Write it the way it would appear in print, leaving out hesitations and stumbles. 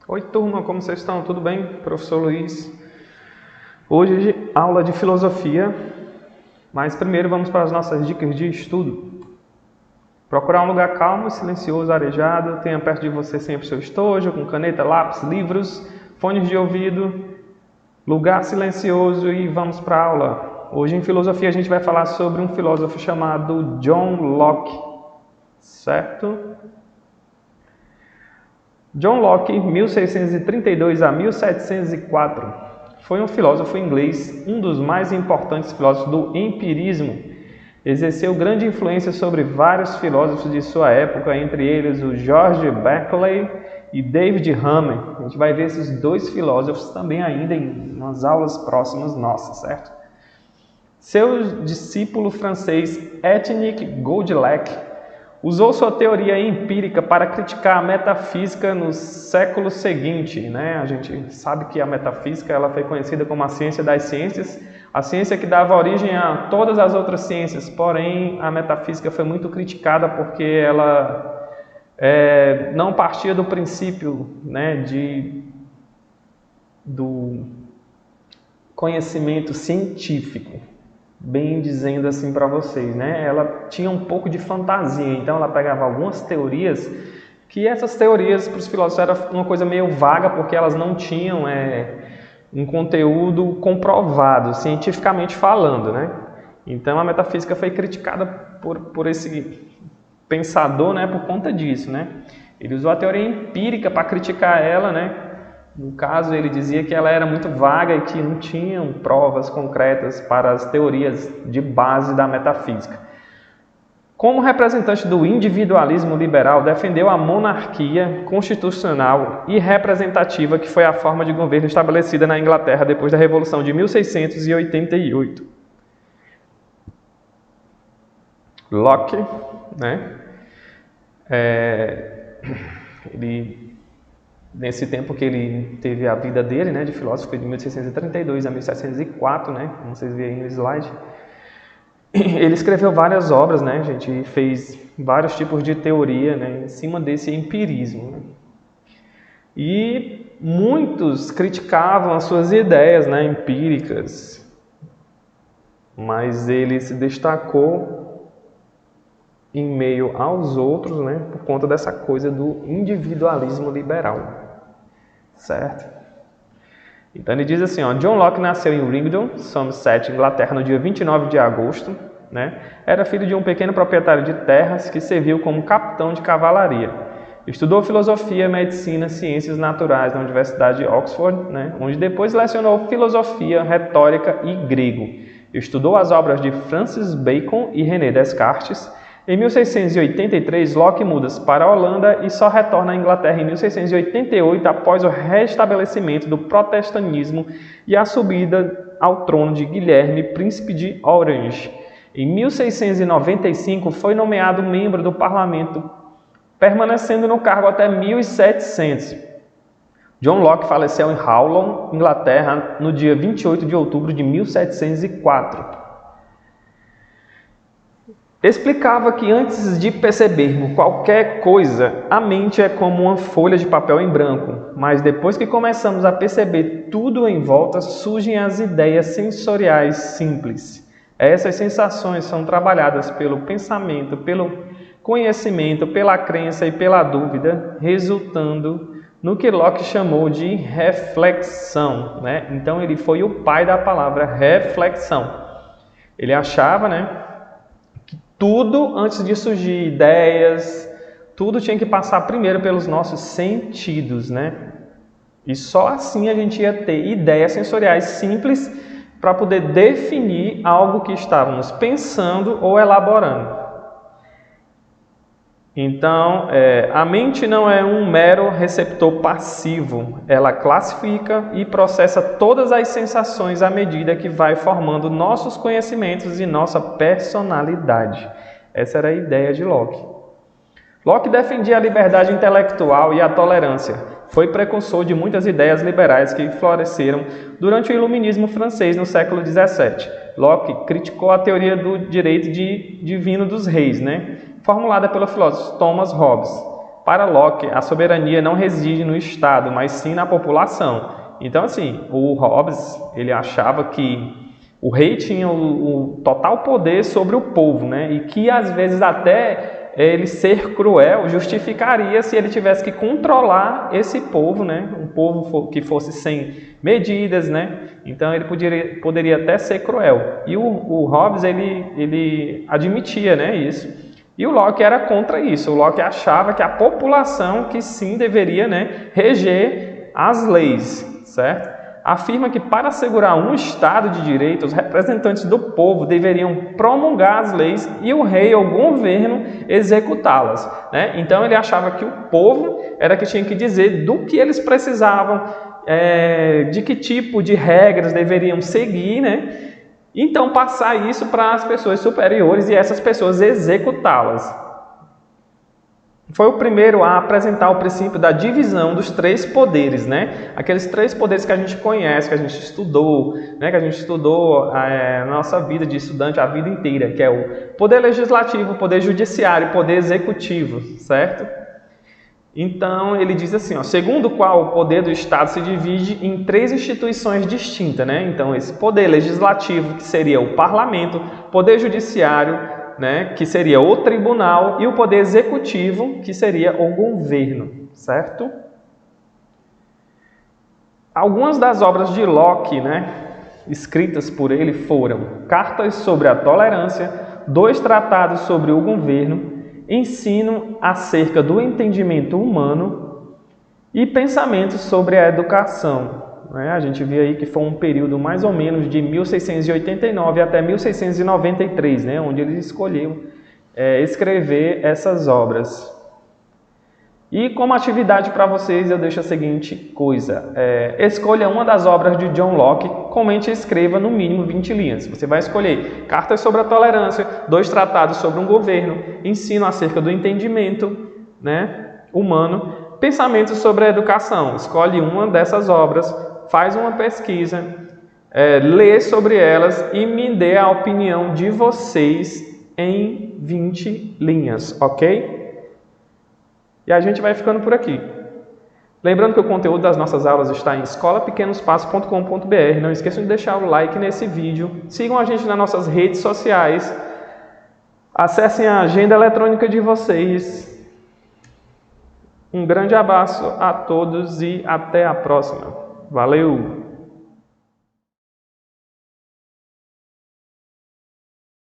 Oi, turma, como vocês estão? Tudo bem? Professor Luiz. Hoje, aula de filosofia, mas primeiro vamos para as nossas dicas de estudo. Procurar um lugar calmo, silencioso, arejado. Tenha perto de você sempre seu estojo, com caneta, lápis, livros, fones de ouvido, lugar silencioso e vamos para a aula. Hoje em filosofia a gente vai falar sobre um filósofo chamado John Locke, certo? John Locke, 1632 a 1704, foi um filósofo inglês, um dos mais importantes filósofos do empirismo. Exerceu grande influência sobre vários filósofos de sua época, entre eles o George Berkeley e David Hume. A gente vai ver esses dois filósofos também ainda em umas aulas próximas nossas, certo? Seu discípulo francês Étienne Godelec usou sua teoria empírica para criticar a metafísica no século seguinte, né? A gente sabe que a metafísica ela foi conhecida como a ciência das ciências, a ciência que dava origem a todas as outras ciências, porém a metafísica foi muito criticada porque ela não partia do princípio, né, do conhecimento científico. Bem dizendo assim para vocês, né? Ela tinha um pouco de fantasia, então ela pegava algumas teorias que essas teorias para os filósofos era uma coisa meio vaga porque elas não tinham um conteúdo comprovado, cientificamente falando, né? Então a metafísica foi criticada por esse pensador, né? Por conta disso, né? Ele usou a teoria empírica para criticar ela, né? No caso, ele dizia que ela era muito vaga e que não tinham provas concretas para as teorias de base da metafísica. Como representante do individualismo liberal, defendeu a monarquia constitucional e representativa, que foi a forma de governo estabelecida na Inglaterra depois da Revolução de 1688. Locke, né? Nesse tempo que ele teve a vida dele, né, de filósofo, foi de 1632 a 1704, né, como vocês veem aí no slide. Ele escreveu várias obras, né, gente, e fez vários tipos de teoria, né, em cima desse empirismo. Né. E muitos criticavam as suas ideias, né, empíricas, mas ele se destacou em meio aos outros, né, por conta dessa coisa do individualismo liberal. Certo? Então ele diz assim, ó, John Locke nasceu em Ringdon, Somerset, Inglaterra, no dia 29 de agosto. Né? Era filho de um pequeno proprietário de terras que serviu como capitão de cavalaria. Estudou filosofia, medicina, ciências naturais na Universidade de Oxford, né? Onde depois lecionou filosofia, retórica e grego. Estudou as obras de Francis Bacon e René Descartes. Em 1683, Locke muda para a Holanda e só retorna à Inglaterra em 1688 após o restabelecimento do protestantismo e a subida ao trono de Guilherme, príncipe de Orange. Em 1695, foi nomeado membro do parlamento, permanecendo no cargo até 1700. John Locke faleceu em Howlon, Inglaterra, no dia 28 de outubro de 1704. Explicava que antes de percebermos qualquer coisa, a mente é como uma folha de papel em branco, mas depois que começamos a perceber tudo em volta, surgem as ideias sensoriais simples. Essas sensações são trabalhadas pelo pensamento, pelo conhecimento, pela crença e pela dúvida, resultando no que Locke chamou de reflexão. Né? Então ele foi o pai da palavra reflexão. Ele achava, né, tudo, antes de surgir ideias, tudo tinha que passar primeiro pelos nossos sentidos, né? E só assim a gente ia ter ideias sensoriais simples para poder definir algo que estávamos pensando ou elaborando. Então, a mente não é um mero receptor passivo. Ela classifica e processa todas as sensações à medida que vai formando nossos conhecimentos e nossa personalidade. Essa era a ideia de Locke. Locke defendia a liberdade intelectual e a tolerância. Foi precursor de muitas ideias liberais que floresceram durante o Iluminismo francês no século XVII. Locke criticou a teoria do direito divino dos reis, né? Formulada pelo filósofo Thomas Hobbes. Para Locke, a soberania não reside no Estado, mas sim na população. Então, assim, o Hobbes, ele achava que o rei tinha o total poder sobre o povo, né? E que, às vezes, até ele ser cruel justificaria se ele tivesse que controlar esse povo, né? Um povo que fosse sem medidas, né? Então, ele poderia até ser cruel. E o Hobbes, ele admitia, né, isso. E o Locke era contra isso. O Locke achava que a população que sim deveria, né, reger as leis, certo? Afirma que para assegurar um Estado de direito, os representantes do povo deveriam promulgar as leis e o rei ou o governo executá-las, né? Então ele achava que o povo era que tinha que dizer do que eles precisavam, de que tipo de regras deveriam seguir, né? Então, passar isso para as pessoas superiores e essas pessoas executá-las. Foi o primeiro a apresentar o princípio da divisão dos três poderes, né? Aqueles três poderes que a gente conhece, que a gente estudou, né? Que a gente estudou na nossa vida de estudante a vida inteira, que é o poder legislativo, o poder judiciário e o poder executivo, certo? Então, ele diz assim, ó, segundo o qual o poder do Estado se divide em três instituições distintas, né? Então, esse poder legislativo, que seria o parlamento, poder judiciário, né, que seria o tribunal, e o poder executivo, que seria o governo, certo? Algumas das obras de Locke, né, escritas por ele foram Cartas sobre a Tolerância, 2 tratados sobre o governo, Ensino acerca do entendimento humano e Pensamentos sobre a educação. A gente vê aí que foi um período mais ou menos de 1689 até 1693, né, onde ele escolheu escrever essas obras. E como atividade para vocês eu deixo a seguinte coisa, escolha uma das obras de John Locke, comente e escreva no mínimo 20 linhas. Você vai escolher Cartas sobre a Tolerância, 2 tratados sobre um governo, Ensino acerca do entendimento, né, humano, Pensamentos sobre a educação. Escolhe uma dessas obras, faz uma pesquisa, lê sobre elas e me dê a opinião de vocês em 20 linhas, ok? E a gente vai ficando por aqui. Lembrando que o conteúdo das nossas aulas está em escolapequenospassos.com.br. Não esqueçam de deixar o like nesse vídeo. Sigam a gente nas nossas redes sociais. Acessem a agenda eletrônica de vocês. Um grande abraço a todos e até a próxima. Valeu!